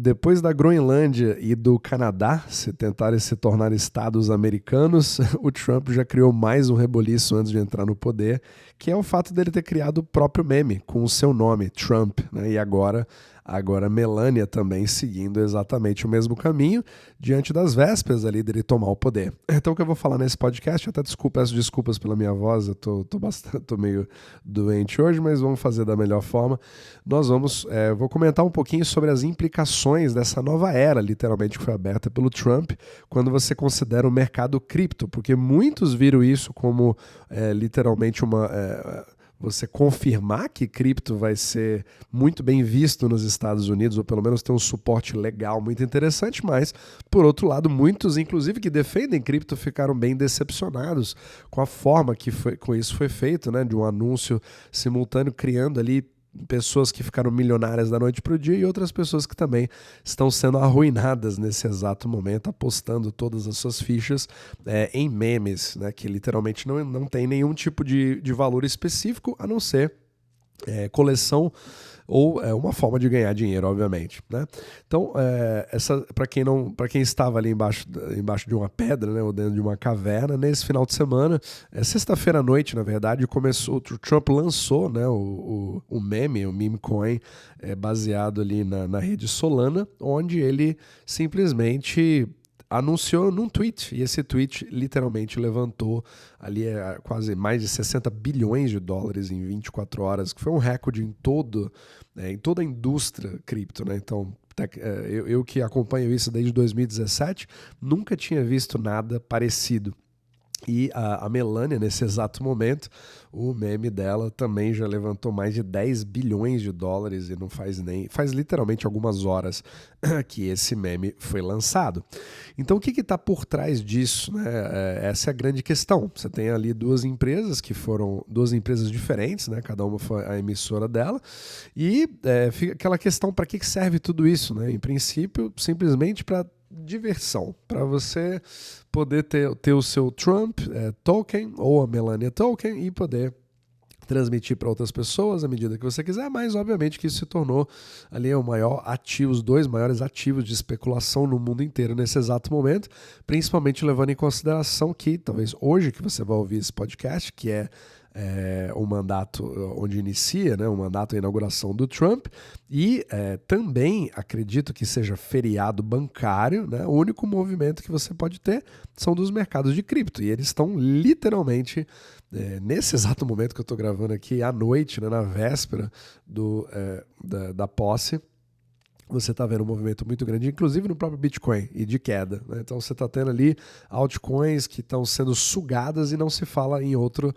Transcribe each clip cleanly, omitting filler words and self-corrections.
Depois da Groenlândia e do Canadá se tentarem se tornar estados americanos, o Trump já criou mais um reboliço antes de entrar no poder, que é o fato dele ter criado o próprio meme com o seu nome, Trump, né? E agora Melania também seguindo exatamente o mesmo caminho diante das vésperas ali dele tomar o poder. Então o que eu vou falar nesse podcast, até peço desculpas pela minha voz, eu tô meio doente hoje, mas vamos fazer da melhor forma. Vou comentar um pouquinho sobre as implicações dessa nova era, literalmente, que foi aberta pelo Trump, quando você considera o mercado cripto, porque muitos viram isso como literalmente você confirmar que cripto vai ser muito bem visto nos Estados Unidos, ou pelo menos ter um suporte legal muito interessante, mas, por outro lado, muitos, inclusive, que defendem cripto, ficaram bem decepcionados com a forma com isso foi feito, né, de um anúncio simultâneo, criando ali pessoas que ficaram milionárias da noite para o dia e outras pessoas que também estão sendo arruinadas nesse exato momento, apostando todas as suas fichas em memes, né, que literalmente não tem nenhum tipo de valor específico, a não ser coleção ou uma forma de ganhar dinheiro, obviamente, né? Então, para quem estava ali embaixo de uma pedra, né, ou dentro de uma caverna, nesse final de semana, sexta-feira à noite, na verdade, o Trump lançou, né, o meme coin, baseado ali na rede Solana, onde ele simplesmente anunciou num tweet, e esse tweet literalmente levantou ali quase mais de 60 bilhões de dólares em 24 horas, que foi um recorde em toda a indústria cripto, né? Então, eu que acompanho isso desde 2017, nunca tinha visto nada parecido. E a Melania, nesse exato momento, o meme dela também já levantou mais de 10 bilhões de dólares e não faz literalmente algumas horas que esse meme foi lançado. Então o que está por trás disso, né? Essa é a grande questão. Você tem ali duas empresas que foram duas empresas diferentes, né? Cada uma foi a emissora dela, e fica aquela questão: para que serve tudo isso, né? Em princípio, simplesmente para diversão, para você poder ter o seu Trump token ou a Melania token e poder transmitir para outras pessoas à medida que você quiser, mas obviamente que isso se tornou ali os dois maiores ativos de especulação no mundo inteiro nesse exato momento, principalmente levando em consideração que talvez hoje que você vai ouvir esse podcast, que é o mandato onde inicia, né, o mandato, a inauguração do Trump, e também acredito que seja feriado bancário, né, o único movimento que você pode ter são dos mercados de cripto, e eles estão literalmente, nesse exato momento que eu estou gravando aqui, à noite, né, na véspera da posse, você está vendo um movimento muito grande, inclusive no próprio Bitcoin, e de queda, né? Então você está tendo ali altcoins que estão sendo sugadas e não se fala em outro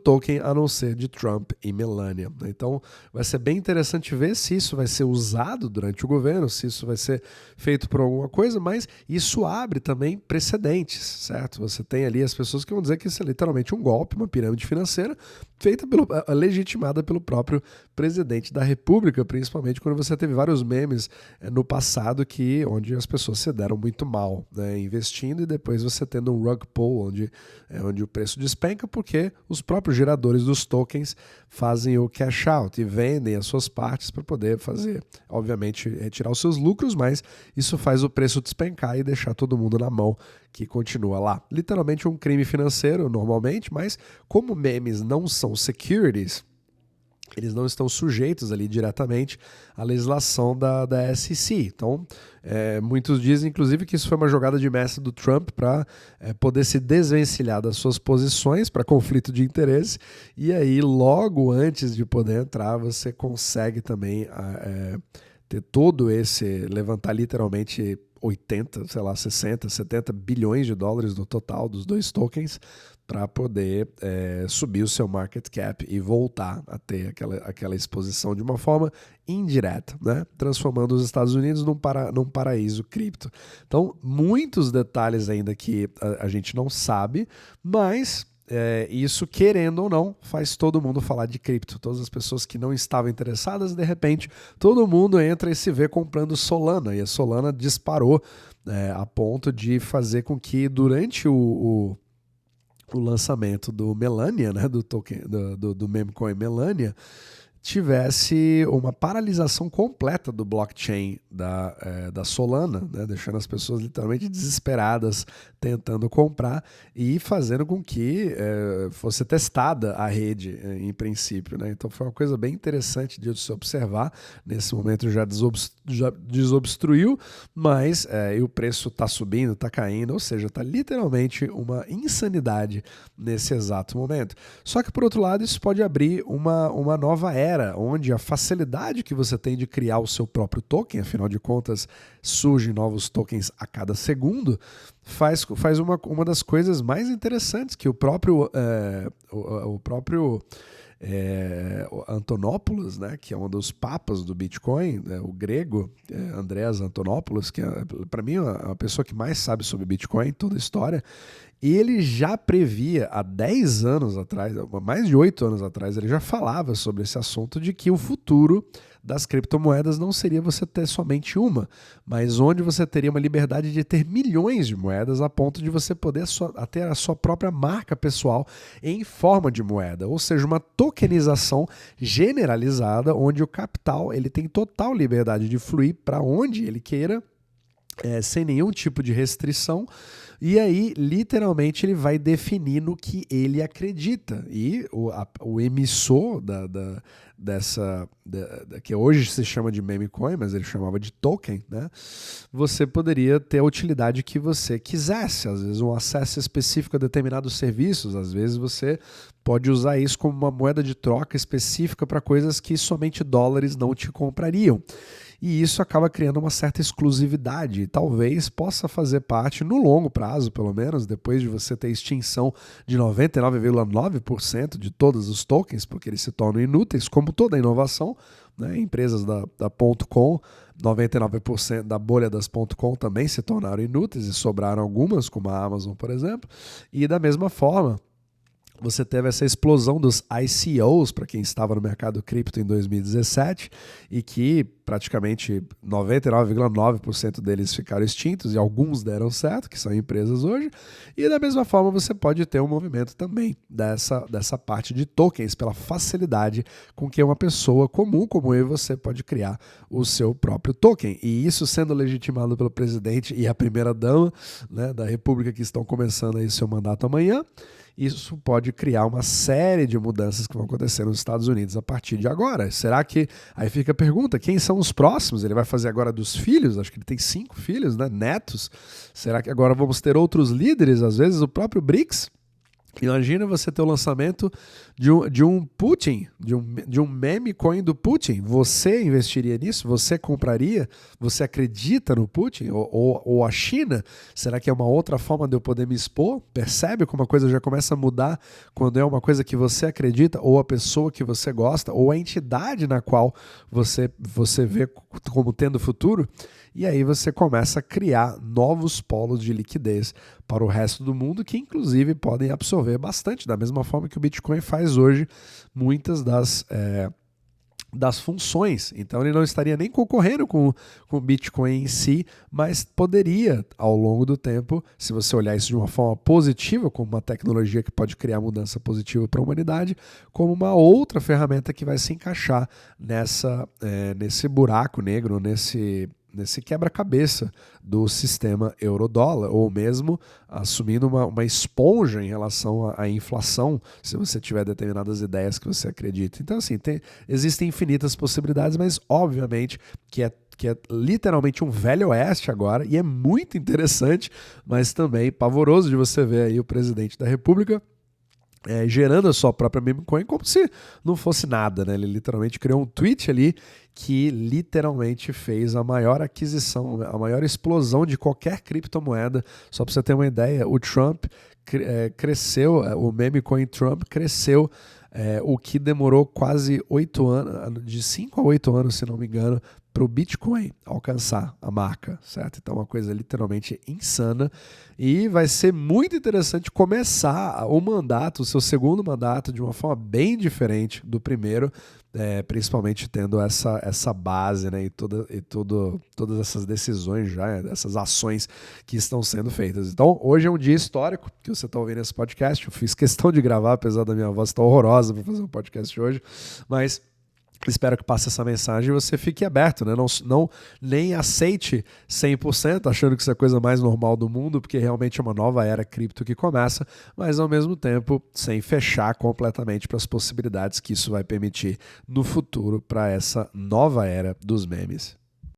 token a não ser de Trump e Melania, né? Então vai ser bem interessante ver se isso vai ser usado durante o governo, se isso vai ser feito por alguma coisa, mas isso abre também precedentes, certo? Você tem ali as pessoas que vão dizer que isso é literalmente um golpe, uma pirâmide financeira feita legitimada pelo próprio presidente da República, principalmente quando você teve vários memes no passado onde as pessoas se deram muito mal, né, investindo, e depois você tendo um rug pull onde o preço despenca porque os próprios geradores dos tokens fazem o cash out e vendem as suas partes para poder fazer, obviamente, retirar os seus lucros, mas isso faz o preço despencar e deixar todo mundo na mão que continua lá. Literalmente um crime financeiro normalmente, mas como memes não são securities, eles não estão sujeitos ali diretamente à legislação da SEC. Então, muitos dizem, inclusive, que isso foi uma jogada de mestre do Trump para poder se desvencilhar das suas posições para conflito de interesse, e aí, logo antes de poder entrar, você consegue também ter todo levantar literalmente 80, 60, 70 bilhões de dólares no total dos dois tokens para poder subir o seu market cap e voltar a ter aquela exposição de uma forma indireta, né? Transformando os Estados Unidos num paraíso cripto. Então, muitos detalhes ainda que a gente não sabe, mas isso, querendo ou não, faz todo mundo falar de cripto. Todas as pessoas que não estavam interessadas, de repente, todo mundo entra e se vê comprando Solana, e a Solana disparou a ponto de fazer com que durante o lançamento do Melania, né, do token do meme coin Melania, tivesse uma paralisação completa do blockchain da Solana, né, deixando as pessoas literalmente desesperadas tentando comprar e fazendo com que fosse testada a rede em princípio, né? Então foi uma coisa bem interessante de se observar. Nesse momento já desobstruiu, mas e o preço está subindo, está caindo, ou seja, está literalmente uma insanidade nesse exato momento. Só que por outro lado isso pode abrir uma nova era, onde a facilidade que você tem de criar o seu próprio token, afinal de contas surgem novos tokens a cada segundo, faz uma das coisas mais interessantes que o próprio Antonopoulos, né, que é um dos papas do Bitcoin, o grego Andreas Antonopoulos, que para mim é a pessoa que mais sabe sobre Bitcoin em toda a história, e ele já previa há 10 anos atrás, mais de 8 anos atrás, ele já falava sobre esse assunto de que o futuro das criptomoedas não seria você ter somente uma, mas onde você teria uma liberdade de ter milhões de moedas a ponto de você poder ter a sua própria marca pessoal em forma de moeda, ou seja, uma tokenização generalizada onde o capital ele tem total liberdade de fluir para onde ele queira, sem nenhum tipo de restrição. E aí, literalmente, ele vai definir no que ele acredita. E o emissor que hoje se chama de meme coin, mas ele chamava de token, né? Você poderia ter a utilidade que você quisesse. Às vezes, um acesso específico a determinados serviços. Às vezes, você pode usar isso como uma moeda de troca específica para coisas que somente dólares não te comprariam. E isso acaba criando uma certa exclusividade e talvez possa fazer parte, no longo prazo pelo menos, depois de você ter extinção de 99,9% de todos os tokens, porque eles se tornam inúteis, como toda inovação, né? Empresas da .com, 99% da bolha das .com também se tornaram inúteis e sobraram algumas, como a Amazon, por exemplo, e da mesma forma, você teve essa explosão dos ICOs para quem estava no mercado cripto em 2017 e que praticamente 99,9% deles ficaram extintos e alguns deram certo, que são empresas hoje. E da mesma forma você pode ter um movimento também dessa parte de tokens pela facilidade com que uma pessoa comum como eu e você pode criar o seu próprio token. E isso sendo legitimado pelo presidente e a primeira-dama, né, da República que estão começando aí seu mandato amanhã. Isso pode criar uma série de mudanças que vão acontecer nos Estados Unidos a partir de agora. Será que... Aí fica a pergunta, quem são os próximos? Ele vai fazer agora dos filhos? Acho que ele tem 5 filhos, né? Netos. Será que agora vamos ter outros líderes? Às vezes o próprio BRICS? Imagina você ter o lançamento de um Putin, de um meme coin do Putin. Você investiria nisso? Você compraria? Você acredita no Putin? Ou a China? Será que é uma outra forma de eu poder me expor? Percebe como a coisa já começa a mudar quando é uma coisa que você acredita, ou a pessoa que você gosta, ou a entidade na qual você vê como tendo futuro? E aí você começa a criar novos polos de liquidez para o resto do mundo, que inclusive podem absorver bastante, da mesma forma que o Bitcoin faz hoje muitas das funções. Então ele não estaria nem concorrendo com o Bitcoin em si, mas poderia, ao longo do tempo, se você olhar isso de uma forma positiva, como uma tecnologia que pode criar mudança positiva para a humanidade, como uma outra ferramenta que vai se encaixar nesse buraco negro, nesse quebra-cabeça do sistema euro-dólar, ou mesmo assumindo uma esponja em relação à inflação, se você tiver determinadas ideias que você acredita. Então, assim, existem infinitas possibilidades, mas obviamente que é literalmente um velho oeste agora, e é muito interessante, mas também pavoroso de você ver aí o presidente da República gerando a sua própria meme coin como se não fosse nada, né? Ele literalmente criou um tweet ali que literalmente fez a maior aquisição, a maior explosão de qualquer criptomoeda. Só para você ter uma ideia, o Trump cresceu, o meme coin Trump cresceu o que demorou quase 8 anos, de 5 a 8 anos, se não me engano, para o Bitcoin alcançar a marca, certo? Então é uma coisa literalmente insana e vai ser muito interessante começar o seu segundo mandato, de uma forma bem diferente do primeiro, principalmente tendo essa base, né, e todas essas decisões já, essas ações que estão sendo feitas. Então hoje é um dia histórico que você está ouvindo esse podcast. Eu fiz questão de gravar, apesar da minha voz estar horrorosa para fazer um podcast hoje, mas Espero que passe essa mensagem e você fique aberto, né? Nem aceite 100%, achando que isso é a coisa mais normal do mundo, porque realmente é uma nova era cripto que começa, mas ao mesmo tempo sem fechar completamente para as possibilidades que isso vai permitir no futuro para essa nova era dos memes.